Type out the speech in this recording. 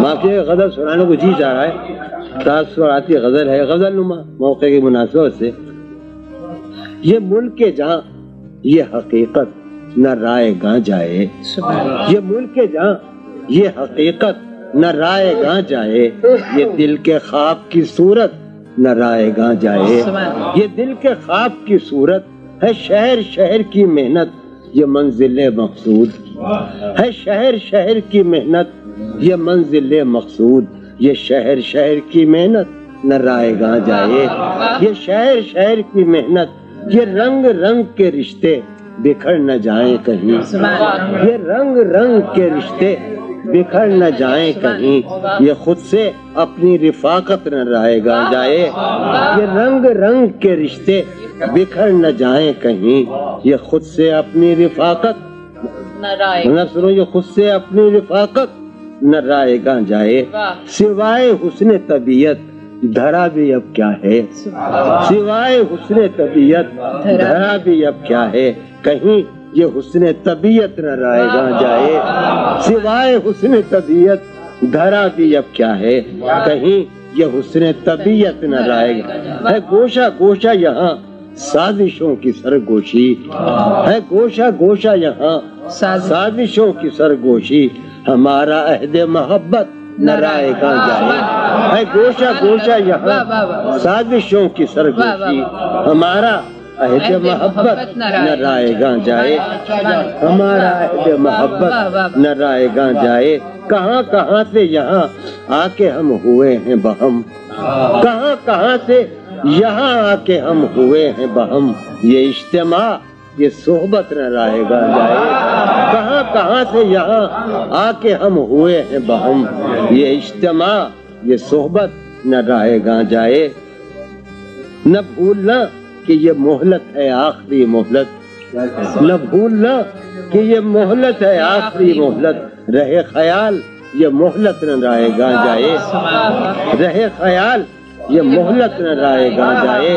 معافی غزل سنانے کو جی چاہ رہا ہے، تاثراتی غزل ہے، غزل نما موقع کی مناسبت سے۔ یہ ملک کے جہاں یہ حقیقت نہ رائے گاں جائے، یہ ملک کے جہاں یہ حقیقت نہ رائے گاں جائے، یہ دل کے خواب کی صورت نہ رائے گاں جائے، یہ دل کے خواب کی صورت ہے، شہر شہر کی محنت یہ منزل مقصود ہے، شہر شہر کی محنت یہ منزل مقصود، یہ شہر شہر کی محنت نہ رائے گاں جائے، یہ شہر شہر کی محنت، یہ رنگ رنگ کے رشتے بکھر نہ جائیں کہیں، یہ رنگ رنگ کے رشتے بکھر نہ جائیں کہیں، یہ خود سے اپنی رفاقت نہ رائے گاں جائے، یہ رنگ رنگ کے رشتے بکھر نہ جائیں کہیں، یہ خود سے اپنی رفاقت یہ خود سے اپنی رفاقت نہ رائے گاں جائے، سوائے حسن طبیعت دھرا بھی اب کیا ہے، سوائے حسن طبیعت دھرا بھی اب کیا ہے، کہیں یہ حسن طبیعت نہ رائے گاں جائے، سوائے حسن طبیعت دھرا بھی اب کیا ہے، کہیں یہ حسن طبیعت نہ رائے گاں ہے، گوشہ گوشہ یہاں سازشوں کی سرگوشی ہے، گوشہ گوشہ یہاں سازشوں کی سرگوشی، ہمارا عہد محبت نہ رائے گاں جائے، ہے گوشہ گوشہ یہاں سازشوں کی سرگوشی، ہمارا عہد محبت نہ رائے گاں جائے، ہمارا عہد محبت نہ رائے گاں جائے، کہاں کہاں سے یہاں آ کے ہم ہوئے ہیں بہم، کہاں کہاں سے یہاں آ کے ہم ہوئے ہیں بہم، یہ اجتماع یہ صحبت نہ رائے گاں جائے، کہاں کہاں سے یہاں آ کے ہم ہوئے ہیں بہم، یہ اجتماع یہ صحبت نہ رائے گاں جائے، نہ بھولنا کہ یہ مہلت ہے آخری مہلت، نہ بھولنا کہ یہ مہلت ہے آخری مہلت، رہے خیال یہ مہلت نہ رائے گاں جائے، رہے خیال یہ مہلت نہ رائے گاں جائے۔